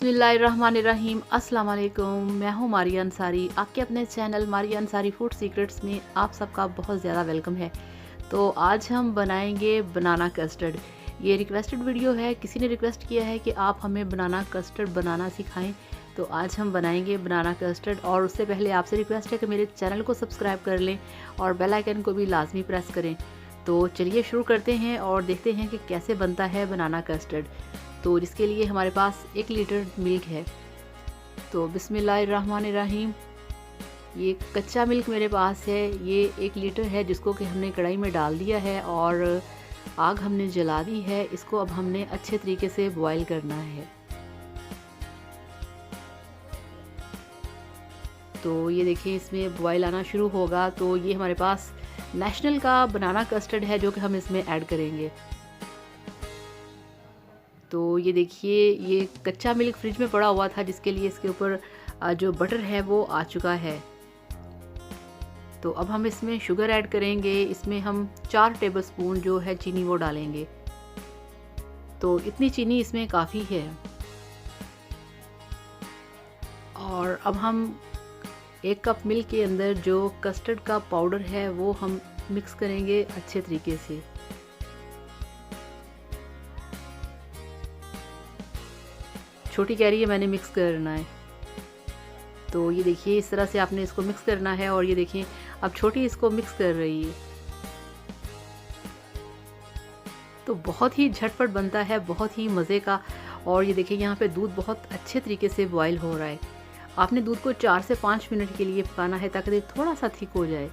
बिस्मिल्लाहिर्रहमानिर्रहीम। अस्सलाम वालेकुम। मैं हूँ मारिया अंसारी। आपके अपने channel Maria Ansari food secrets में आप सबका बहुत ज़्यादा वेलकम है। तो आज हम बनाएंगे बनाना कस्टर्ड। ये रिक्वेस्टेड वीडियो है, किसी ने रिक्वेस्ट किया है कि आप हमें बनाना कस्टर्ड बनाना सिखाएं। तो आज हम बनाएंगे बनाना कस्टर्ड। और उससे पहले आपसे रिक्वेस्ट है कि मेरे चैनल को सब्सक्राइब कर लें और बेल आइकन को भी लाजमी प्रेस करें। तो चलिए शुरू करते हैं और देखते हैं कि कैसे बनता है बनाना कस्टर्ड। तो जिसके लिए हमारे पास 1 लीटर मिल्क है। तो बिस्मिल्लाहिर्रहमानिर्रहीम। ये कच्चा मिल्क मेरे पास है, ये 1 लीटर है जिसको कि हमने कढ़ाई में डाल दिया है और आग हमने जला दी है। इसको अब हमने अच्छे तरीके से बॉईल करना है। तो ये देखिए इसमें बॉईल आना शुरू होगा। तो ये हमारे पास नेशनल का बनाना कस्टर्ड है जो कि हम इसमें ऐड करेंगे। तो ये देखिए ये कच्चा मिल्क फ्रिज में पड़ा हुआ था जिसके लिए इसके ऊपर जो बटर है वो आ चुका है। तो अब हम इसमें शुगर ऐड करेंगे। इसमें हम 4 टेबलस्पून जो है चीनी वो डालेंगे। तो इतनी चीनी इसमें काफ़ी है। और अब हम 1 कप मिल्क के अंदर जो कस्टर्ड का पाउडर है वो हम मिक्स करेंगे अच्छे तरीके से। छोटी कैरी है, मैंने मिक्स करना है। तो ये देखिए इस तरह से आपने इसको मिक्स करना है। और ये देखिए अब छोटी इसको मिक्स कर रही है। तो बहुत ही झटपट बनता है, बहुत ही मज़े का। और ये देखिए यहाँ पे दूध बहुत अच्छे तरीके से बॉईल हो रहा है। आपने दूध को 4 से 5 मिनट के लिए पकाना है ताकि थोड़ा सा थिक हो जाए।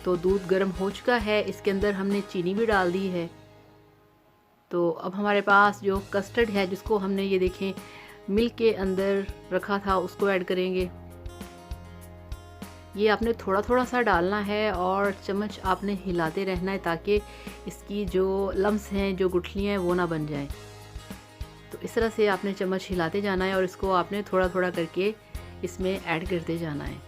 तो दूध गर्म हो चुका है, इसके अंदर हमने चीनी भी डाल दी है। तो अब हमारे पास जो कस्टर्ड है जिसको हमने ये देखें मिल्क के अंदर रखा था उसको ऐड करेंगे। ये आपने थोड़ा थोड़ा सा डालना है और चम्मच आपने हिलाते रहना है ताकि इसकी जो लम्स हैं, जो गुठलियाँ हैं वो ना बन जाएं। तो इस तरह से आपने चम्मच हिलाते जाना है और इसको आपने थोड़ा थोड़ा करके इसमें ऐड करते जाना है।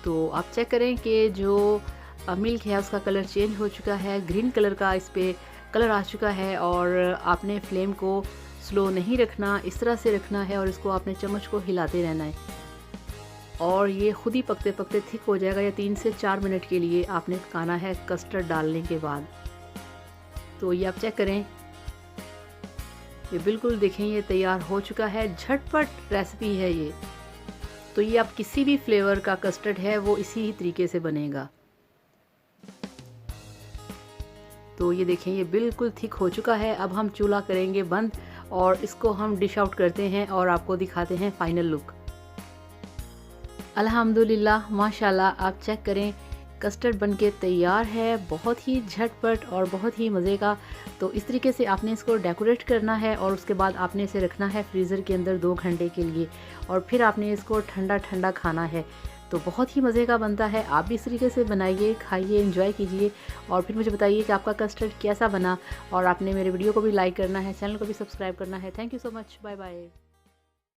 तो आप चेक करें कि जो मिल्क है उसका कलर चेंज हो चुका है, ग्रीन कलर का इस पे कलर आ चुका है। और आपने फ्लेम को स्लो नहीं रखना, इस तरह से रखना है और इसको आपने चम्मच को हिलाते रहना है। और ये खुद ही पकते पकते थिक हो जाएगा। या 3 से 4 मिनट के लिए आपने पकाना है कस्टर्ड डालने के बाद। तो ये आप चेक करें, ये बिल्कुल देखें ये तैयार हो चुका है। झटपट रेसिपी है ये। तो ये आप किसी भी फ्लेवर का कस्टर्ड है वो इसी ही तरीके से बनेगा। तो ये देखें ये बिल्कुल थिक हो चुका है। अब हम चूल्हा करेंगे बंद और इसको हम डिश आउट करते हैं और आपको दिखाते हैं फाइनल लुक। अल्हम्दुलिल्लाह माशाल्लाह, आप चेक करें कस्टर्ड बनके तैयार है। बहुत ही झटपट और बहुत ही मज़े का। तो इस तरीके से आपने इसको डेकोरेट करना है और उसके बाद आपने इसे रखना है फ्रीज़र के अंदर 2 घंटे के लिए। और फिर आपने इसको ठंडा ठंडा खाना है। तो बहुत ही मज़े का बनता है। आप भी इस तरीके से बनाइए, खाइए, एंजॉय कीजिए और फिर मुझे बताइए कि आपका कस्टर्ड कैसा बना। और आपने मेरे वीडियो को भी लाइक करना है, चैनल को भी सब्सक्राइब करना है। Thank you so much. Bye bye.